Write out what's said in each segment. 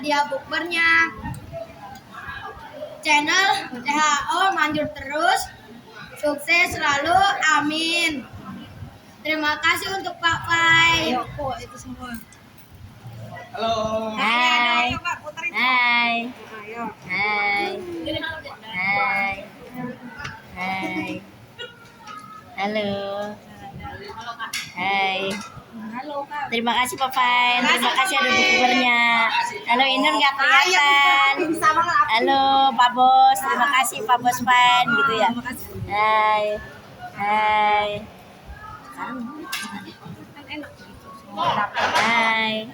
panitia bukbernya. Channel THO manjur terus, sukses selalu, amin. Terima kasih untuk Pak Fai. Itu semua. Halo. Hai. Hai. Hai. Hai. Hai. Halo. Hai. Terima kasih Pak Fain. Terima kasih ada bukbernya. Halo Inur nggak kelihatan. Halo Pak Bos. Terima kasih Pak Bos Fain gitu ya. Hai. Hai. Hai.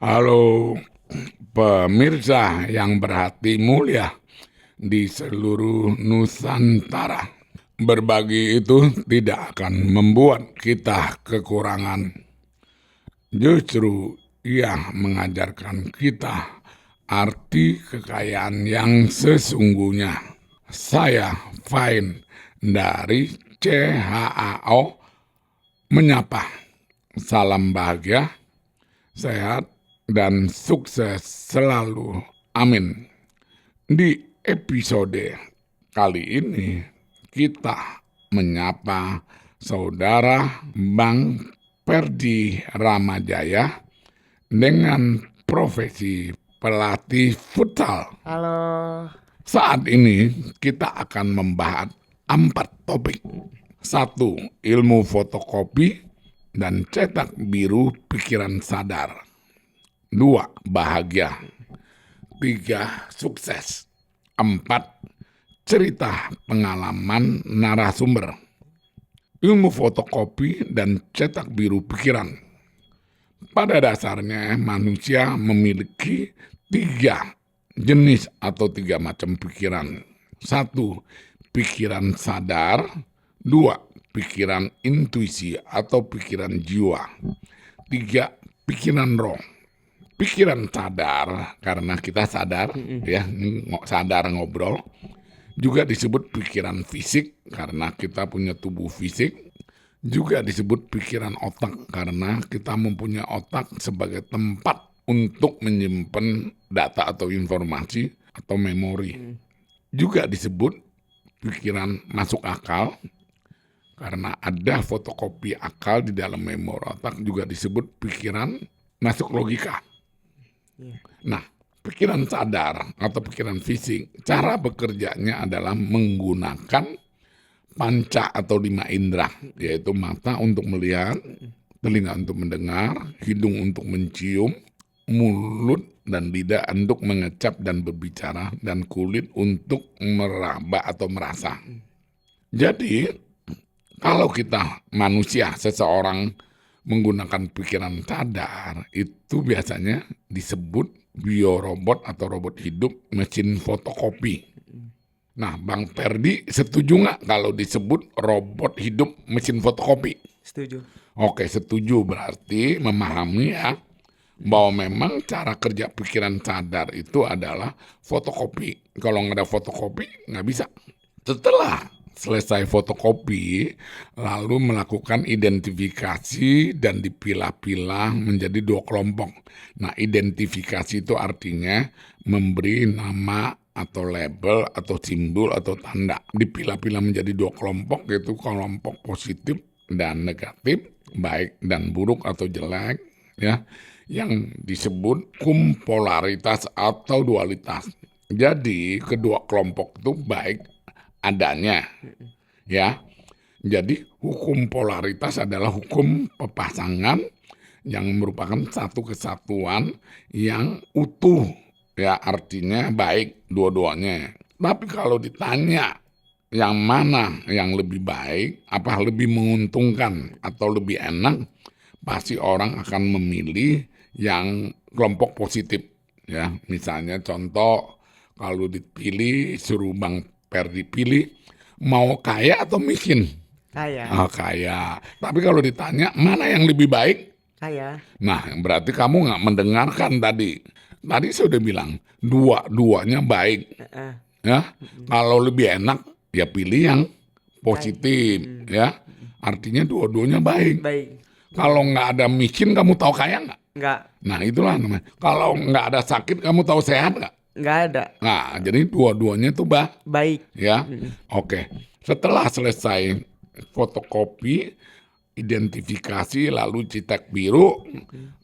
Halo pemirsa yang berhati mulia di seluruh Nusantara. Berbagi itu tidak akan membuat kita kekurangan. Justru ia mengajarkan kita arti kekayaan yang sesungguhnya. Saya Fain dari CHAO menyapa. Salam bahagia, sehat, dan sukses selalu. Amin. Di episode kali ini kita menyapa saudara Bang Perdi Ramajaya dengan profesi pelatih futsal. Halo. Saat ini kita akan membahas 4 topik. 1. Ilmu fotokopi dan cetak biru pikiran sadar. 2. Bahagia. 3. Sukses. 4. Cerita pengalaman narasumber. Ilmu fotokopi dan cetak biru pikiran. Pada dasarnya manusia memiliki 3 jenis atau 3 macam pikiran. 1. Pikiran sadar. 2. Pikiran intuisi atau pikiran jiwa. 3. Pikiran roh. Pikiran sadar karena kita sadar, ya, sadar ngobrol. Juga disebut pikiran fisik karena kita punya tubuh fisik. Juga disebut pikiran otak karena kita mempunyai otak sebagai tempat untuk menyimpan data atau informasi atau memori. Juga disebut pikiran masuk akal karena ada fotokopi akal di dalam memori otak. Juga disebut pikiran masuk logika. Nah, pikiran sadar atau pikiran fisik, cara bekerjanya adalah menggunakan panca atau 5 indera, yaitu mata untuk melihat, telinga untuk mendengar, hidung untuk mencium, mulut dan lidah untuk mengecap dan berbicara, dan kulit untuk meraba atau merasa. Jadi, kalau kita manusia, seseorang menggunakan pikiran sadar, itu biasanya disebut biorobot atau robot hidup mesin fotokopi. Nah, Bang Ferdi setuju nggak kalau disebut robot hidup mesin fotokopi? Setuju. Oke, setuju, berarti memahami ya bahwa memang cara kerja pikiran sadar itu adalah fotokopi. Kalau nggak ada fotokopi, nggak bisa. Setelah selesai fotokopi, lalu melakukan identifikasi dan dipilah-pilah menjadi 2 kelompok. Nah, identifikasi itu artinya memberi nama atau label atau simbol atau tanda. Dipilah-pilah menjadi 2 kelompok, yaitu kelompok positif dan negatif, baik dan buruk atau jelek, ya, yang disebut hukum polaritas atau dualitas. Jadi kedua kelompok itu baik adanya, ya. Jadi hukum polaritas adalah hukum pepasangan yang merupakan satu kesatuan yang utuh, ya, artinya baik dua-duanya. Tapi kalau ditanya yang mana yang lebih baik, apa lebih menguntungkan atau lebih enak, pasti orang akan memilih yang kelompok positif, ya. Misalnya contoh, kalau dipilih, suruh Bang Ferdi pilih, mau kaya atau miskin? Kaya. Oh, kaya. Tapi kalau ditanya mana yang lebih baik? Kaya. Nah, berarti kamu nggak mendengarkan tadi. Tadi saya udah bilang, dua-duanya baik. Ya, kalau lebih enak, ya pilih yang positif. Ya, artinya dua-duanya baik. Baik. Kalau nggak ada miskin, kamu tahu kaya nggak? Enggak. Nah, itulah namanya. Kalau nggak ada sakit, kamu tahu sehat nggak? Enggak ada. Nah, jadi dua-duanya itu Baik. ya. Oke. Setelah selesai fotokopi, identifikasi, lalu cetak biru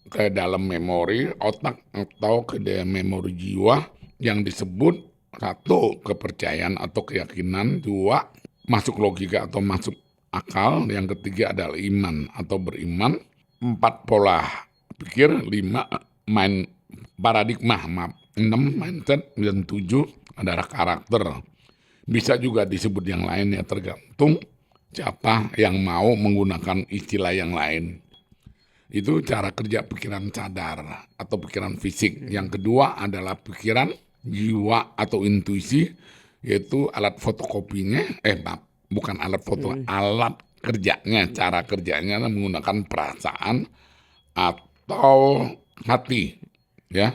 ke dalam memori otak atau ke dalam memori jiwa yang disebut 1, kepercayaan atau keyakinan, 2, masuk logika atau masuk akal, yang ketiga adalah iman atau beriman, 4, pola pikir, 5, paradigma, 6, mindset, dan 7 adalah karakter. Bisa juga disebut yang lain, ya, tergantung siapa yang mau menggunakan istilah yang lain. Itu cara kerja pikiran sadar atau pikiran fisik. Yang kedua adalah pikiran jiwa atau intuisi, yaitu alat fotokopinya, bukan alat foto, alat kerjanya, cara kerjanya menggunakan perasaan atau hati, ya.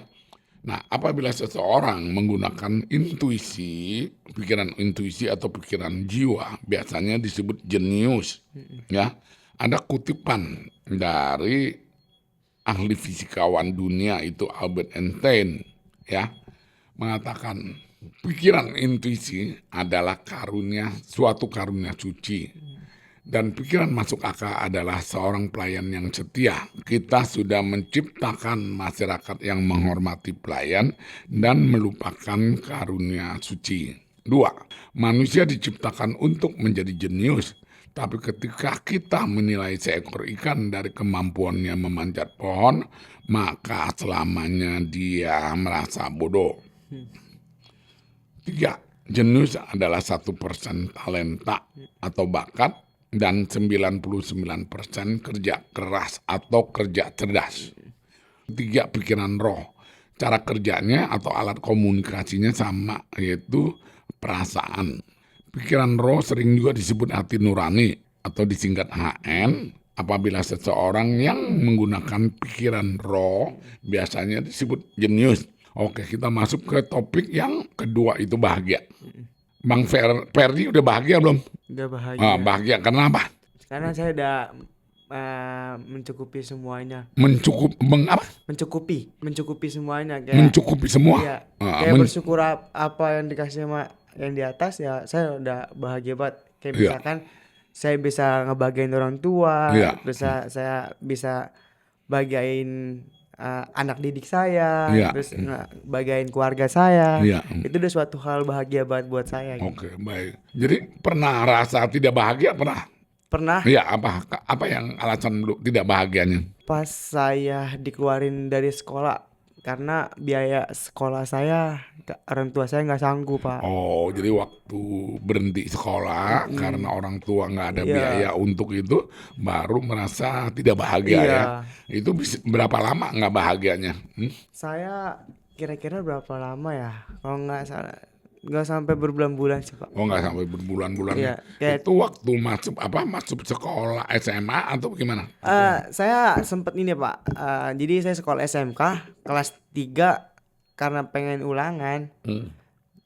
Nah, apabila seseorang menggunakan intuisi, pikiran intuisi atau pikiran jiwa, biasanya disebut jenius, ya. Ada kutipan dari ahli fisikawan dunia itu Albert Einstein, ya, mengatakan pikiran intuisi adalah suatu karunia suci. Dan pikiran masuk akal adalah seorang pelayan yang setia. Kita sudah menciptakan masyarakat yang menghormati pelayan dan melupakan karunia suci. 2, manusia diciptakan untuk menjadi jenius. Tapi ketika kita menilai seekor ikan dari kemampuannya memanjat pohon, maka selamanya dia merasa bodoh. 3, jenius adalah 1% talenta atau bakat, dan 99% kerja keras atau kerja cerdas. 3, pikiran roh. Cara kerjanya atau alat komunikasinya sama, yaitu perasaan. Pikiran roh sering juga disebut hati nurani atau disingkat HN. Apabila seseorang yang menggunakan pikiran roh biasanya disebut jenius. Oke, kita masuk ke topik yang kedua, itu bahagia. Bang Ferdi udah bahagia belum? Udah bahagia. Bahagia kenapa? Karena saya udah mencukupi semuanya. Mencukupi semuanya. Kayak, mencukupi semua. Iya, kayak bersyukur apa yang dikasih sama yang di atas, ya saya udah bahagia banget. Kayak misalkan saya bisa ngebahagiain orang tua, saya bisa bahagiain anak didik saya, Iya. terus bagain keluarga saya. Iya. Itu udah suatu hal bahagia banget buat saya. Gitu. Oke, baik. Jadi pernah rasa tidak bahagia pernah? Pernah Iya, apa yang alasan lu tidak bahagianya? pas saya dikeluarin dari sekolah karena biaya sekolah saya orang tua saya nggak sanggup, Pak. Oh, jadi waktu berhenti sekolah karena orang tua nggak ada Iya. biaya untuk itu, baru merasa tidak bahagia Iya. ya. Itu berapa lama nggak bahagianya? Saya kira-kira berapa lama ya? Kalau nggak salah nggak sampai berbulan-bulan sih, Pak. Oh, nggak sampai berbulan-bulan Iya, ya. kayak- Itu waktu masuk sekolah SMA atau gimana? Saya sempet ini, Pak. Jadi saya sekolah SMK kelas 3 karena pengen ulangan.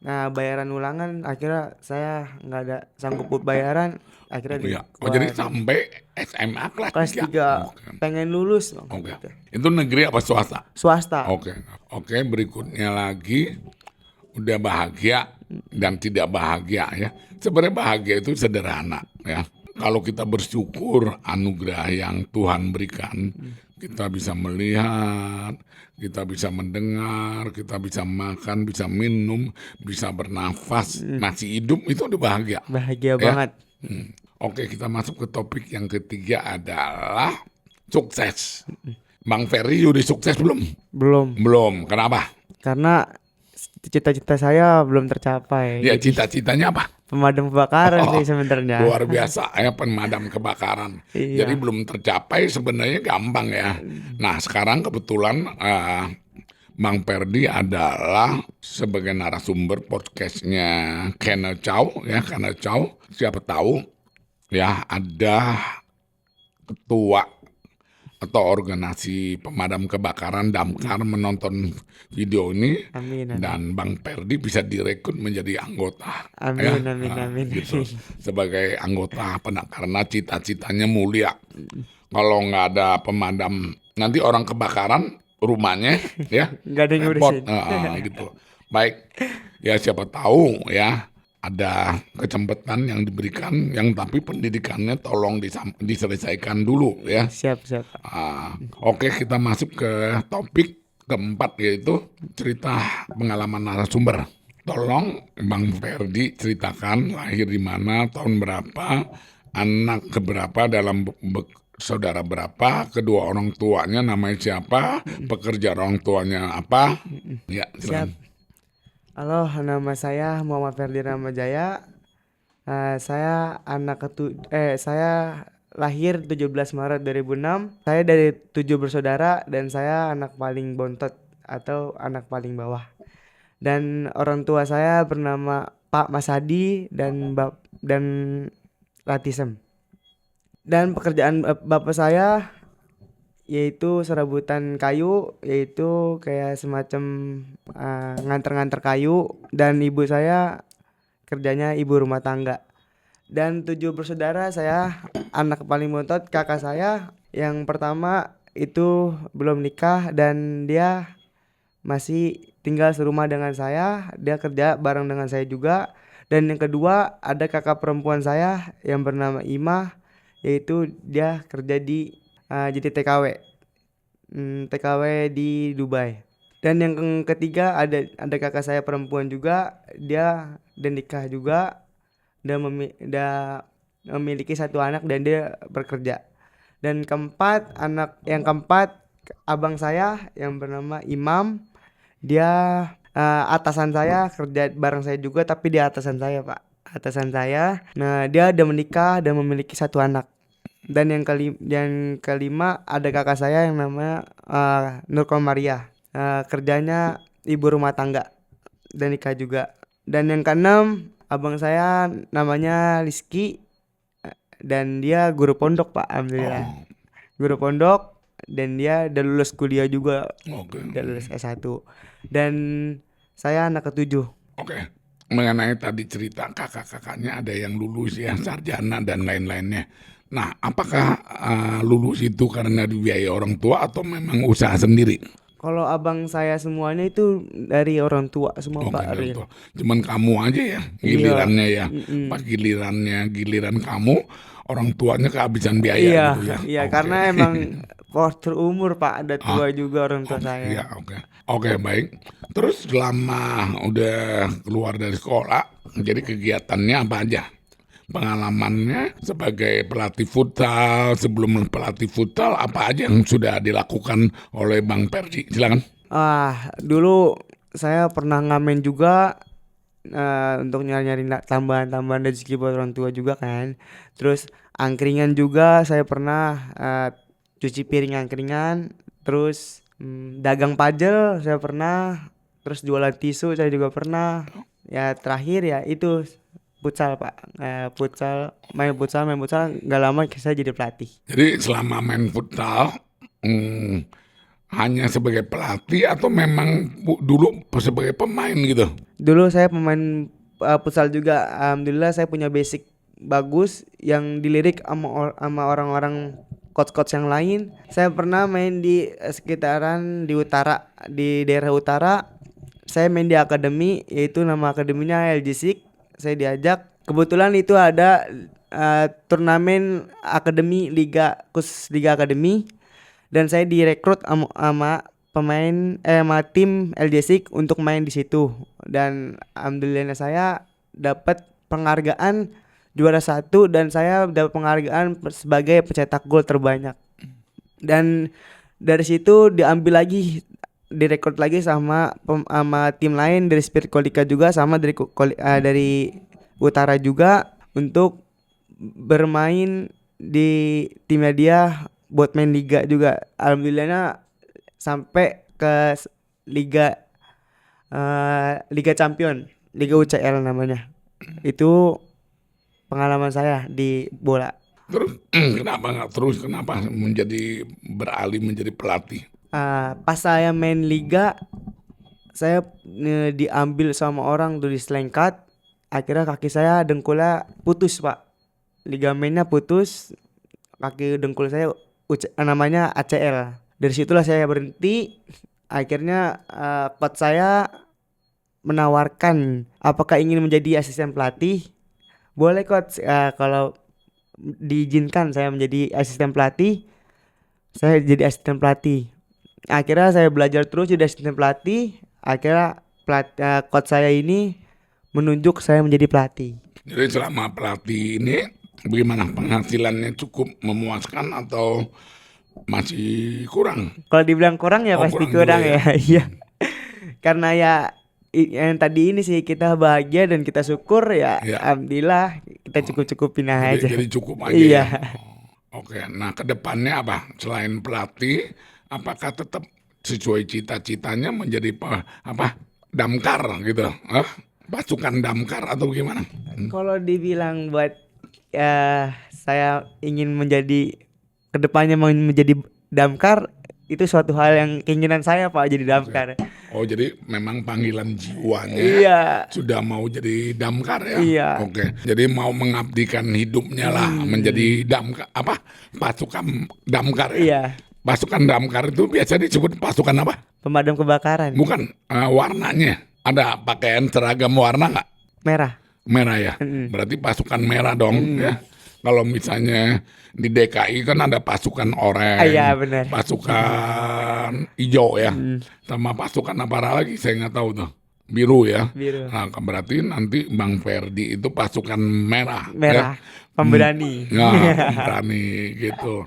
Nah, bayaran ulangan akhirnya saya nggak ada sanggup buat bayaran, akhirnya Iya. Oh, jadi sampai SMA kelas kelas 3 Oke. pengen lulus. Bang. Oke. Gitu. Itu negeri apa swasta? Swasta. Oke. Oke, berikutnya lagi udah bahagia dan tidak bahagia ya. Sebenarnya bahagia itu sederhana ya. Kalau kita bersyukur anugerah yang Tuhan berikan, kita bisa melihat, kita bisa mendengar, kita bisa makan, bisa minum, bisa bernafas, masih hidup, itu udah bahagia. Bahagia Ya. banget. Oke, kita masuk ke topik yang ketiga adalah sukses. Bang Ferry udah sukses belum? Belum. Belum. Kenapa? Karena cita-cita saya belum tercapai. Ya, cita-citanya apa? Pemadam kebakaran sih sebenarnya. Luar biasa ya, pemadam kebakaran. Iya. Jadi belum tercapai sebenarnya gampang ya. Nah, sekarang kebetulan Bang Ferdi adalah sebagai narasumber podcastnya Kenneth Chow ya, Kenneth Chow. Siapa tahu ya ada ketua atau organisasi pemadam kebakaran damkar menonton video ini. Amin. Dan Bang Ferdi bisa direkrut menjadi anggota. Amin, amin. Gitu. Sebagai anggota karena cita-citanya mulia. Kalau nggak ada pemadam, nanti orang kebakaran rumahnya ya Nggak ada yang repot. ngurusin. Gitu. Baik, ya siapa tahu ya ada kesempatan yang diberikan, yang tapi pendidikannya tolong diselesaikan dulu ya. Siap. Oke, kita masuk ke topik keempat, yaitu cerita pengalaman narasumber. Tolong Bang Ferdi ceritakan lahir di mana, tahun berapa, anak keberapa, dalam saudara berapa, kedua orang tuanya namanya siapa, pekerja orang tuanya apa. Ya, silakan. Halo, nama saya Muhammad Ferdi Ramajaya. Saya saya lahir 17 Maret 2006. Saya dari 7 bersaudara dan saya anak paling bontot atau anak paling bawah. Dan orang tua saya bernama Pak Masadi dan Latisem. Dan pekerjaan bapak saya yaitu serabutan kayu, yaitu kayak semacam nganter-nganter kayu, dan ibu saya kerjanya ibu rumah tangga. Dan 7 bersaudara, saya anak paling bontot. Kakak saya yang pertama itu belum nikah dan dia masih tinggal serumah dengan saya, dia kerja bareng dengan saya juga. Dan yang kedua ada kakak perempuan saya yang bernama Ima, yaitu dia kerja di jadi TKW di Dubai. Dan yang ketiga ada kakak saya perempuan juga, dia udah nikah juga dan memiliki 1 anak dan dia bekerja. Dan yang keempat abang saya yang bernama Imam, dia atasan saya, kerja bareng saya juga tapi dia atasan saya, Pak. Atasan saya. Nah, dia udah menikah dan memiliki 1 anak. Dan yang kelima ada kakak saya yang namanya Nur Komaria, kerjanya ibu rumah tangga dan nikah juga. Dan yang keenam abang saya namanya Rizky dan dia guru pondok, Pak. Alhamdulillah. Guru pondok dan dia udah lulus kuliah juga. Oke. Udah lulus S1. Dan saya anak ke-7. Oke. Mengenai tadi cerita kakak-kakaknya ada yang lulus ya, sarjana dan lain-lainnya. Nah, apakah lulus itu karena dibiayai orang tua atau memang usaha sendiri? Kalau abang saya semuanya itu dari orang tua semua, Pak. Dari tua. Cuman kamu aja ya gilirannya ya. Pas giliran kamu, orang tuanya kehabisan biaya Iya, gitu ya. iya. Oke. Karena emang Postur umur Pak, ada tua juga orang tua saya. Iya, oke, baik. Terus selama udah keluar dari sekolah, jadi kegiatannya apa aja? Pengalamannya sebagai pelatih futsal, sebelum pelatih futsal apa aja yang sudah dilakukan oleh Bang Perdi? Silakan. Dulu saya pernah ngamen juga, untuk nyari-nyari tambahan-tambahan rezeki buat orang tua juga kan. Terus angkringan juga saya pernah, cuci piring angkringan. Terus dagang pajel saya pernah. Terus jualan tisu saya juga pernah. Ya terakhir ya itu futsal Pak. Main futsal nggak lama saya jadi pelatih. Jadi selama main futsal hanya sebagai pelatih atau memang dulu sebagai pemain gitu? Dulu saya pemain futsal juga. Alhamdulillah saya punya basic bagus yang dilirik sama orang-orang coach-coach yang lain. Saya pernah main di sekitaran di daerah utara. Saya main di akademi, yaitu nama akademinya LG6. Saya diajak. Kebetulan itu ada turnamen akademi liga akademi, dan saya direkrut sama tim LG6 untuk main di situ. Dan alhamdulillah saya dapat penghargaan juara 1 dan saya dapat penghargaan sebagai pencetak gol terbanyak. Dan dari situ direkrut lagi sama tim lain dari Spirit Kolika juga, sama dari utara juga, untuk bermain di timnya dia buat main liga juga. Alhamdulillahnya sampai ke liga champion, liga UCL namanya. Itu pengalaman saya di bola. Terus kenapa beralih menjadi pelatih? Pas saya main liga, saya diambil sama orang tuh di selengkat. Akhirnya kaki saya dengkulnya putus Pak, ligamennya putus, kaki dengkul saya namanya ACL. Dari situlah saya berhenti. Akhirnya coach saya menawarkan apakah ingin menjadi asisten pelatih. Boleh coach, kalau diizinkan saya menjadi asisten pelatih, saya jadi asisten pelatih. Akhirnya saya belajar terus jadi asisten pelatih. Akhirnya coach saya ini menunjuk saya menjadi pelatih. Jadi selama pelatih ini bagaimana, penghasilannya cukup memuaskan atau masih kurang? Kalau dibilang kurang ya pasti kurang ya. Iya. Karena ya yang tadi ini sih, kita bahagia dan kita syukur ya. Alhamdulillah kita cukup-cupin aja. Jadi cukup aja. Iya. Oke, nah kedepannya apa? Selain pelatih, apakah tetap sesuai cita-citanya menjadi damkar gitu? Pasukan damkar atau gimana? Kalau dibilang buat saya ingin kedepannya menjadi damkar, itu suatu hal yang keinginan saya Pak, jadi damkar. Oh, jadi memang panggilan jiwanya sudah mau jadi damkar ya? Iya. Oke, jadi mau mengabdikan hidupnya lah menjadi pasukan damkar ya? Iya. Pasukan damkar itu biasa disebut pasukan apa? Pemadam kebakaran. Bukan, warnanya ada pakaian seragam warna nggak? Merah ya? Berarti pasukan merah dong ya? Kalau misalnya di DKI kan ada pasukan oranye, iya, benar. pasukan hijau ya, sama pasukan apa lagi saya nggak tahu tuh, biru ya. Biru. Nah, berarti nanti Bang Perdi itu pasukan merah. Ya? Pemberani. Pemberani gitu.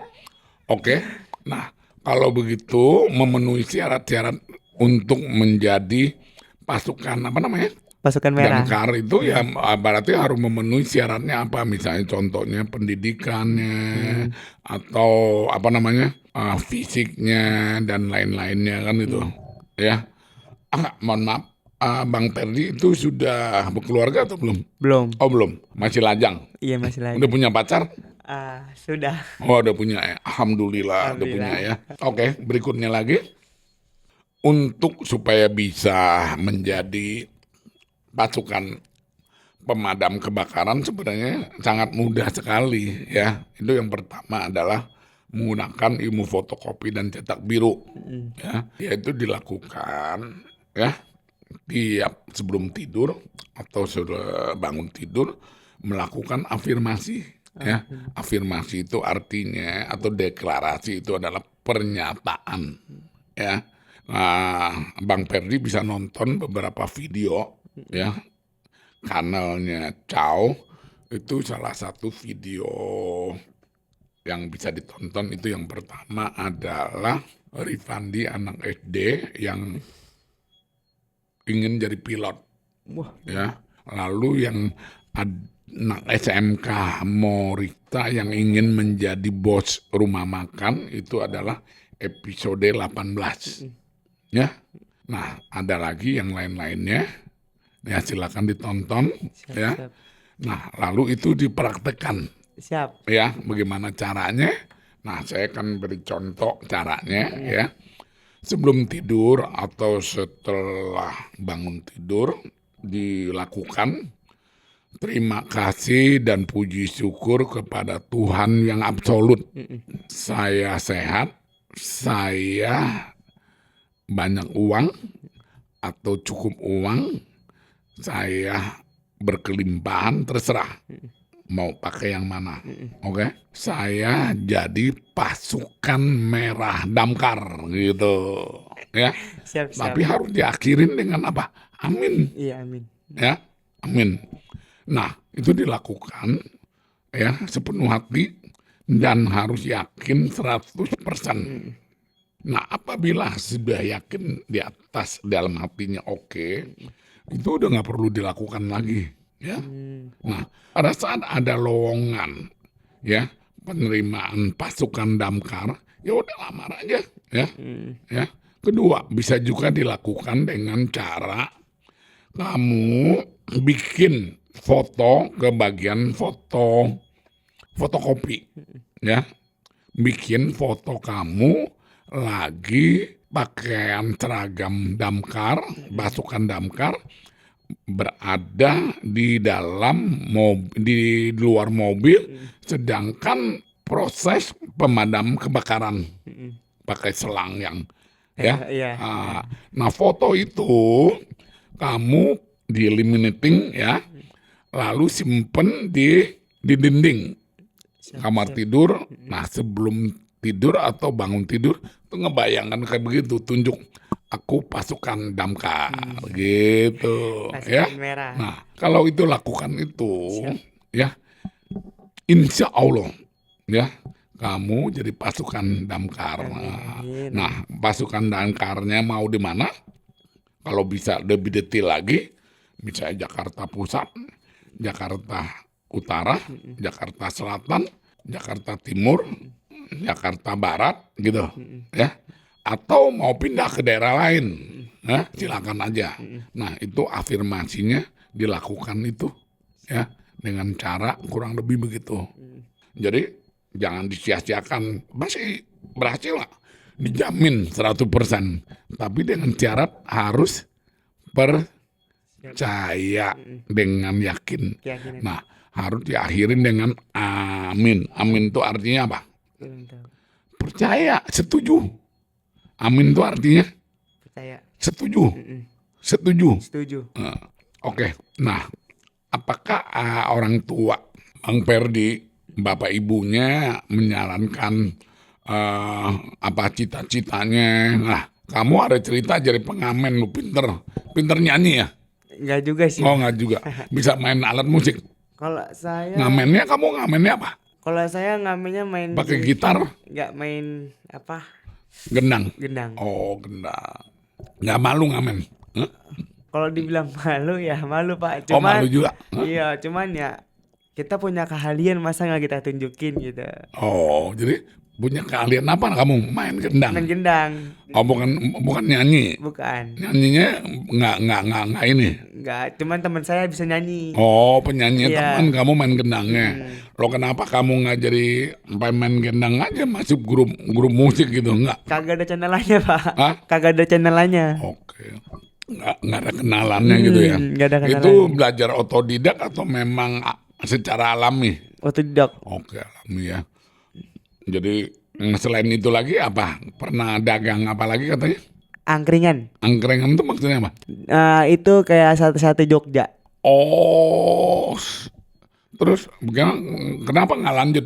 Oke. Nah, kalau begitu memenuhi syarat-syarat untuk menjadi pasukan Pasukan merah. damkar itu ya berarti harus memenuhi syaratnya apa, misalnya contohnya pendidikannya atau fisiknya dan lain-lainnya kan itu ya. Mohon maaf, Bang Perdi itu sudah berkeluarga atau belum? Belum. Oh belum, masih lajang. Iya, masih lajang. Udah punya pacar? Sudah. Oh udah punya ya. Alhamdulillah udah punya ya. Oke, berikutnya lagi, untuk supaya bisa menjadi pasukan pemadam kebakaran sebenarnya sangat mudah sekali ya. Itu yang pertama adalah menggunakan ilmu fotokopi dan cetak biru ya. Yaitu dilakukan ya tiap sebelum tidur atau sudah bangun tidur, melakukan afirmasi ya. Afirmasi itu artinya atau deklarasi itu adalah pernyataan ya. Bang Perdi bisa nonton beberapa video ya, kanalnya Chow itu salah satu video yang bisa ditonton. Itu yang pertama adalah Rifandi anak SD yang ingin jadi pilot. Wah. Ya, lalu yang anak SMK Morita yang ingin menjadi bos rumah makan itu adalah episode 18. Ya. Nah, ada lagi yang lain-lainnya. Ya, silakan ditonton ya. Siap. Nah, lalu itu dipraktekkan. Siap. Ya, bagaimana caranya? Nah, saya akan beri contoh caranya ya. Sebelum tidur atau setelah bangun tidur dilakukan terima kasih dan puji syukur kepada Tuhan yang absolut. Saya sehat, saya banyak uang atau cukup uang, saya berkelimpahan, terserah mau pakai yang mana. Oke. Saya jadi pasukan merah Damkar gitu ya. Siap. Tapi harus diakhirin dengan apa? Amin. Iya, amin. Ya, amin. Nah, itu dilakukan ya sepenuh hati dan harus yakin 100%. Nah, apabila sudah yakin di atas dalam hatinya oke, itu udah nggak perlu dilakukan lagi ya. Nah, pada saat ada lowongan ya penerimaan pasukan Damkar, ya udah lamar aja ya. Ya. Kedua, bisa juga dilakukan dengan cara kamu bikin foto ke bagian fotokopi ya. Bikin foto kamu lagi pakaian seragam Damkar, pasukan Damkar berada di dalam di luar mobil, sedangkan proses pemadam kebakaran pakai selang yang ya. Iya. Nah, foto itu kamu di eliminating ya, lalu simpen di dinding kamar tidur. Nah, sebelum tidur atau bangun tidur tuh ngebayangkan kayak begitu, tunjuk aku pasukan Damkar gitu ya. Pasukan merah. Nah, kalau itu lakukan itu ya, insya Allah ya kamu jadi pasukan Damkar. Amin. Nah, pasukan Damkarnya mau di mana? Kalau bisa lebih detail lagi, misalnya Jakarta Pusat, Jakarta Utara, Jakarta Selatan, Jakarta Timur, Jakarta Barat, gitu, ya. Atau mau pindah ke daerah lain, ya, silakan aja. Nah, itu afirmasinya dilakukan itu, ya, dengan cara kurang lebih begitu. Jadi jangan disia-siakan, pasti berhasil lah, dijamin 100%. Tapi dengan syarat harus percaya dengan yakin. Keyakinan. Nah, harus diakhirin dengan amin. Amin itu artinya apa? Belum tahu. Percaya, setuju. Amin itu artinya Percaya. setuju. Setuju. Setuju. Oke. Nah, apakah orang tua Bang Perdi, bapak ibunya menyarankan apa cita-citanya? Nah, kamu ada cerita jadi pengamen, lu pinter nyanyi ya? Enggak juga sih. Oh, nggak juga. Bisa main alat musik. Kalau saya Ngamennya apa? Kalau saya ngamennya main Pakai gitar, enggak main apa? gendang. Gendang. Oh, gendang. Nggak malu ngamen? Hah? Kalau dibilang malu ya malu, Pak. Oh, Cuman malu juga. Hah? iya, cuman ya kita punya keahlian, masa nggak kita tunjukin gitu. Oh, jadi punya keahlian apa kamu main gendang? Main gendang. Oh, bukan nyanyi. Bukan. Nyanyinya nggak ini. Enggak, cuman teman saya bisa nyanyi. Oh, penyanyi Iya. teman kamu main gendangnya. Lo kenapa kamu nggak jadi main gendang aja masuk grup musik gitu? Nggak? Kagak ada channel-nya, Pak. Hah? Kagak ada channel-nya. Oke. Nggak ada kenalannya gitu ya? Nggak ada kenalan. Itu belajar otodidak atau memang secara alami? Otodidak. Oke, alami ya. Jadi selain itu lagi apa? Pernah dagang apa lagi katanya? Angkringan. Angkringan itu maksudnya apa? Itu kayak sate Jogja. Oh, terus kenapa nggak lanjut?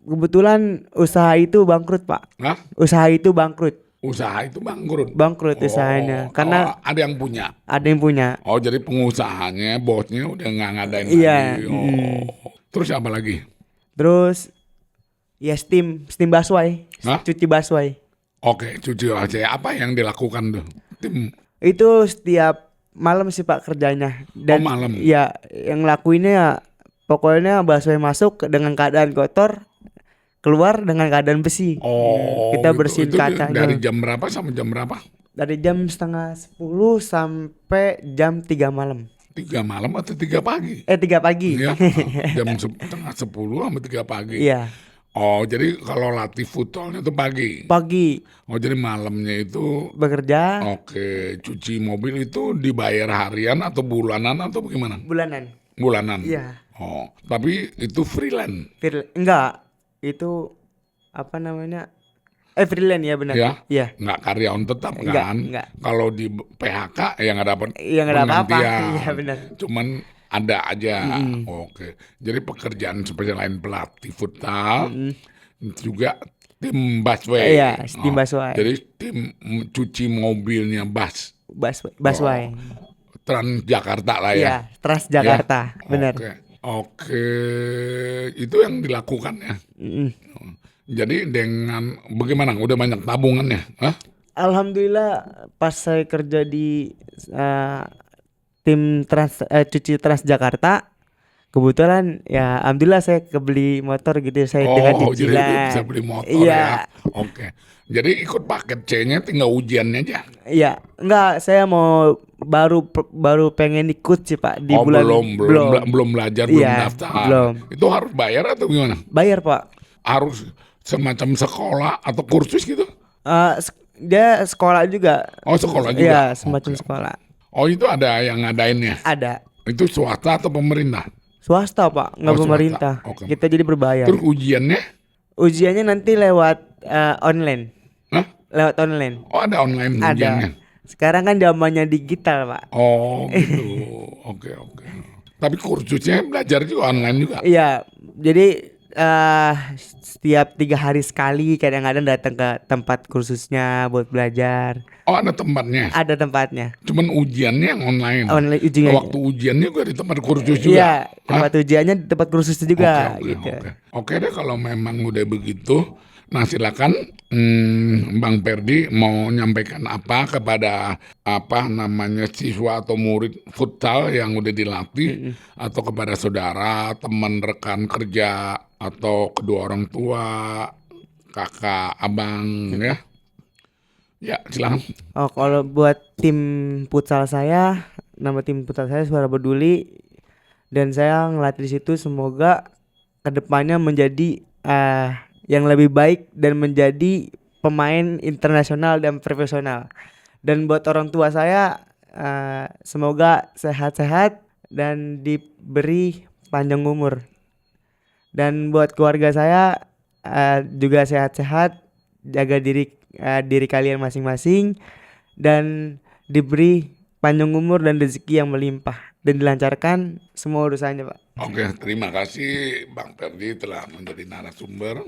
kebetulan usaha itu bangkrut Pak. Hah? Usaha itu bangkrut. Usaha itu bangkrut. Bangkrut usahanya karena ada yang punya. ada yang punya. Oh, jadi pengusahanya, bosnya udah nggak ngadain Iya, lagi. Oh. Terus apa lagi? Terus ya steam baswai, Hah? cuci baswai. Oke, cuci aja. Apa yang dilakukan tuh? Tim. Itu setiap malam sih Pak kerjanya. Dan malam. ya yang lakuinnya ya pokoknya baswai masuk dengan keadaan kotor, keluar dengan keadaan bersih. Oh, Kita gitu. bersihin Itu kacanya. dari jam berapa sampai jam berapa? Dari jam 9:30 sampai jam 3 malam. 3 malam atau 3 pagi? 3 pagi. Iya, jam setengah 10 sampai 3 pagi. Iya, Oh, jadi kalau latih futsalnya itu pagi. pagi Oh, jadi malamnya itu bekerja oke, cuci mobil itu dibayar harian atau bulanan atau bagaimana? bulanan. Bulanan. Iya. Oh, tapi itu freelance. Enggak, itu apa namanya? Freelance ya benar. Ya? Iya. Nggak karyawan tetap Enggak, kan? enggak. Kalau di PHK ya nggak dapat Iya, nggak ada apa-apa. penggantian. Iya, benar. Cuman ada aja. Oke. Jadi pekerjaan seperti lain pelatih futsal juga tim busway. Iya, tim busway. Jadi tim cuci mobilnya Baswai. Transjakarta lah ya. Iya, Transjakarta, Ya? benar. Oke. Itu yang dilakukan ya. Mm-mm. Jadi dengan bagaimana? Udah banyak tabungannya? Hah? Alhamdulillah pas saya kerja di tim cuci Transjakarta, kebetulan ya alhamdulillah saya kebeli motor gitu saya dengan Oh, jadi cicilan. bisa beli motor Iya. ya. Oke. Jadi ikut paket C-nya tinggal ujiannya aja. Iya, enggak, saya mau baru pengen ikut sih Pak di Oh, bulan belum belajar, belum Iya, daftar. belum. Itu harus bayar atau gimana? bayar Pak. Harus semacam sekolah atau kursus gitu? Dia sekolah juga. Oh, sekolah juga. Iya, semacam Oke. sekolah. Oh, itu ada yang ngadainnya. Ada Itu swasta atau pemerintah? swasta Pak, nggak Oh, swasta. pemerintah. Oke. Kita jadi berbayar. Terus ujiannya? Ujiannya nanti lewat online. Hah? Lewat online. Oh, ada online ujiannya. Ada. Sekarang kan zamannya digital Pak. Oh, gitu. Oke. Tapi kursusnya belajar juga online juga. Iya, jadi setiap 3 hari sekali kadang-kadang datang ke tempat kursusnya buat belajar. Oh, ada tempatnya. Ada tempatnya. Cuman ujiannya yang online. Online ujiannya. Waktu ujiannya juga di tempat kursus juga. Iya, Hah? tempat ujiannya di tempat kursusnya juga gitu. Oke deh kalau memang udah begitu. Nah silakan Bang Perdi mau nyampaikan apa kepada siswa atau murid futsal yang udah dilatih atau kepada saudara, teman, rekan kerja atau kedua orang tua, kakak, abang ya. Ya silakan. Oh, kalau buat tim futsal saya, nama tim futsal saya Suara Peduli, dan saya ngelatih di situ semoga kedepannya menjadi yang lebih baik dan menjadi pemain internasional dan profesional. Dan buat orang tua saya semoga sehat-sehat dan diberi panjang umur. Dan buat keluarga saya juga sehat-sehat, jaga diri kalian masing-masing dan diberi panjang umur dan rezeki yang melimpah dan dilancarkan semua urusannya Pak. Oke, terima kasih Bang Perdi telah menjadi narasumber.